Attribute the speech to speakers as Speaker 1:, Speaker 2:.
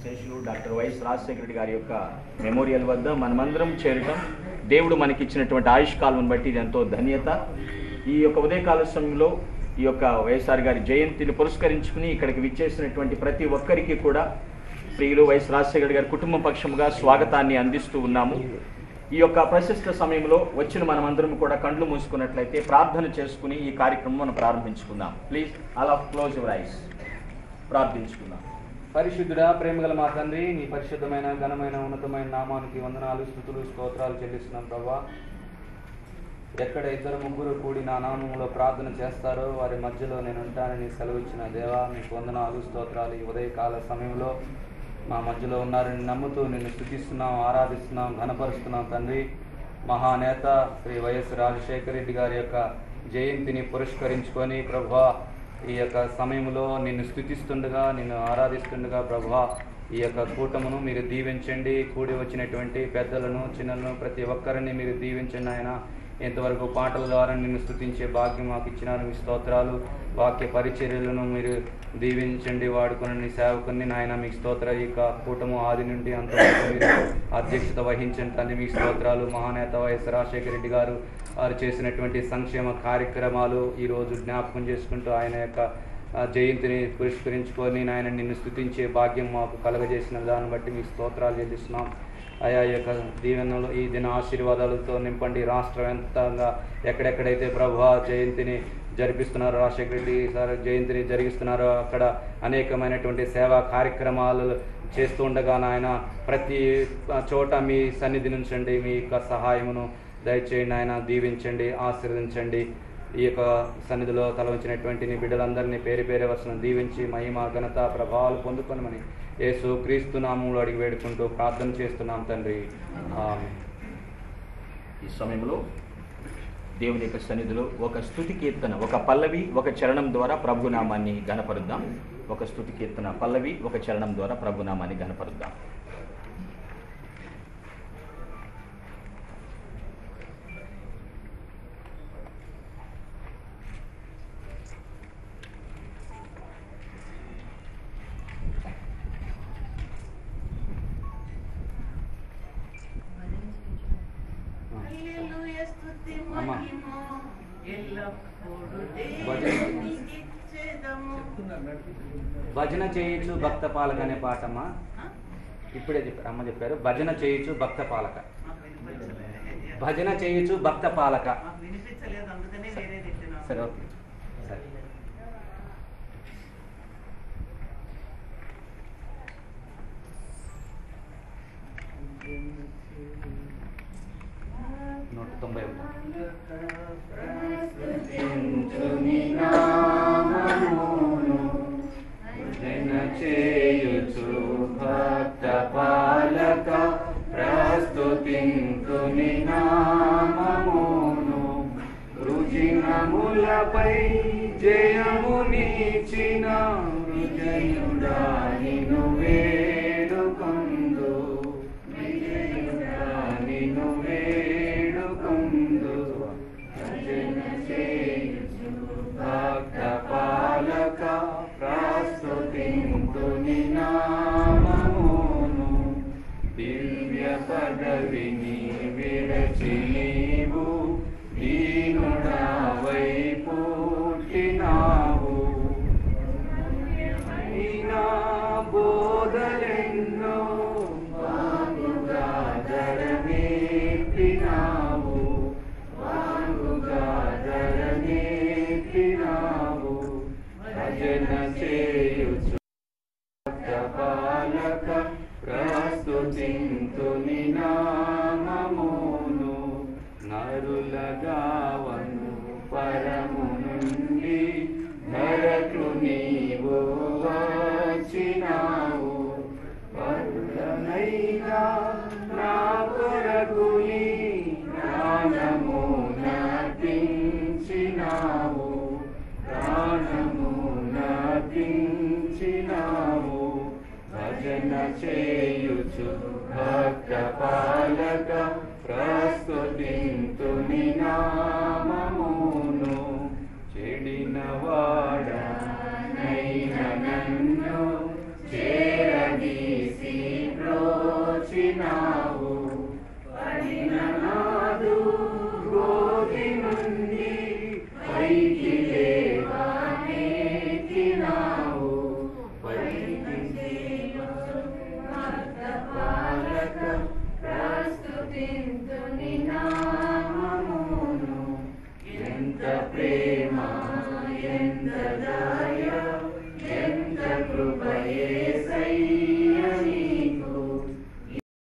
Speaker 1: కీర్తిశేషులు doctor YS Rajasekhara Reddy గారి యొక్క మెమోరియల్ వద్ద మనమందరం చేరటం దేవుడు మనకిచ్చినటువంటి ఆయుష్కాలం బట్టి ఇది ఎంతో ధన్యత. ఈ యొక్క ఉదయకాల సమయంలో ఈ యొక్క వైఎస్ఆర్ గారి జయంతిని పురస్కరించుకుని ఇక్కడికి విచ్చేసినటువంటి ప్రతి ఒక్కరికి కూడా ప్రియులు వైఎస్ రాజశేఖర గారి కుటుంబ పక్షముగా స్వాగతాన్ని అందిస్తూ ఉన్నాము. ఈ యొక్క ప్రశస్త సమయంలో వచ్చిన మనమందరం కూడా కండ్లు మూసుకున్నట్లయితే ప్రార్థన చేసుకుని ఈ కార్యక్రమం మనం ప్రారంభించుకుందాం. Please all of close your eyes. ప్రార్థించుకుందాం.
Speaker 2: పరిశుద్ధుడా, ప్రేమగల మా తండ్రి, నీ పరిశుద్ధమైన ఘనమైన ఉన్నతమైన నామానికి వందనాలు, స్తుతులు, స్తోత్రాలు చెల్లిస్తున్నాం ప్రభా. ఎక్కడ ఇద్దరు ముగ్గురు కూడి నా నామంలో ప్రార్థన చేస్తారో వారి మధ్యలో నేను ఉంటానని సెలవిచ్చిన దేవా, మీకు వందనాలు, స్తోత్రాలు. ఈ ఉదయకాల సమయంలో మా మధ్యలో ఉన్నారని నమ్ముతూ నిన్ను స్తుతిస్తున్నాం, ఆరాధిస్తున్నాం, ఘనపరుస్తున్నాం తండ్రి. మహానేత శ్రీ వైఎస్ రాజశేఖర రెడ్డి గారి యొక్క జయంతిని పురస్కరించుకొని ప్రభువా, ఈ యొక్క సమయంలో నిన్ను స్తుతిస్తుండగా, నిన్ను ఆరాధిస్తుండగా ప్రభువా, ఈ యొక్క కూటమును మీరు దీవించండి. కూడి వచ్చినటువంటి పెద్దలను, చిన్నలను, ప్రతి ఒక్కరిని మీరు దీవించండి ఆయన. ఇంతవరకు పాటల ద్వారా నిన్ను స్తుతించే భాగ్యం మాకు ఇచ్చినారు, మీ స్తోత్రాలు. వాక్య పరిచర్యలను మీరు దీవించండి, వాడుకుని సేవకుని నాయన మీకు స్తోత్ర. ఈ కూటము ఆది నుండి అంతవరకు మీరు అధ్యక్షత వహించండి తండ్రి, మీకు స్తోత్రాలు. మహానేత వైఎస్ రాజశేఖర రెడ్డి గారు వారు చేసినటువంటి సంక్షేమ కార్యక్రమాలు ఈరోజు జ్ఞాపకం చేసుకుంటూ ఆయన యొక్క జయంతిని పురస్కరించుకొని నాయన నిన్ను స్తుతించే భాగ్యం మాకు కలగజేసిన దాన్ని బట్టి మీకు స్తోత్రాలు చెల్లిస్తున్నాం. ఆయా యొక్క దీవెనలు ఈ దిన ఆశీర్వాదాలతో నింపండి. రాష్ట్రవ్యాప్తంగా ఎక్కడెక్కడైతే ప్రభువా జయంతిని జరిపిస్తున్నారో, రాజశేఖర రెడ్డి సార్ జయంతిని జరిగిస్తున్నారో అక్కడ అనేకమైనటువంటి సేవా కార్యక్రమాలు చేస్తూ ఉండగా నాయన ప్రతి చోట మీ సన్నిధి నుంచండి, మీ యొక్క సహాయమును దయచేయండి ఆయన. దీవించండి, ఆశీర్వదించండి. ఈ యొక్క సన్నిధిలో తలవంచినటువంటి నీ బిడ్డలందరినీ పేరు పేరు వరుసను దీవించి మహిమ ఘనత ప్రభావాలు పొందుకొనమని యేసు క్రీస్తు నామములో అడిగి వేడుకుంటూ ప్రార్థన చేస్తున్నాం తండ్రి, ఆమేన్.
Speaker 1: ఈ సమయంలో దేవుని యొక్క సన్నిధిలో ఒక స్తుతి కీర్తన, ఒక పల్లవి, ఒక చరణం ద్వారా ప్రభునామాన్ని ఘనపరుద్దాం. ఒక స్తుతి కీర్తన, పల్లవి, ఒక చరణం ద్వారా ప్రభునామాన్ని ఘనపరుద్దాం.
Speaker 2: భజన చేయొచ్చు భక్త పాలక అనే పాటమ్మా ఇప్పుడే చెప్పారు, అమ్మ చెప్పారు. భజన చేయొచ్చు భక్త పాలక, భజన చేయొచ్చు భక్త పాలక. సరే, ఓకే, సరే. నూట 91 చేయుచు భక్త పాలక ప్రస్తుతింతుని నామమును, రుజినములపై జయమునిచిన విజయుడా నిన్ను వేడుకొందు, విజయుడా నిన్ను వేడుకొందు. భజన చేయుచు భక్త పాలక ప్రస్తుతింతుని నామమును, దివ్య పదవిని విరచి నీవు దీనుడవై పుట్టినావు. అయినా బోధలెన్నో బాగుగా ధరనేర్పినావు, బాగుగా ధరనేర్పినావు. భజన చేయుచు భక్త పాలక ప్రస్తుతింతుని నామమును, నరులగావను పరము నుండి ధరకు నీవు వచ్చినావు. పరులనైనా నా కొరకు నీ ప్రాణము నర్పించినావు, ప్రాణము నర్పించినావు. భజన చేయుచు భక్త పాలక ప్రస్తుతింతుని నామమును, చెడిన వాడ నన్ను చేరదీసి
Speaker 3: ప్రేమ ఎంత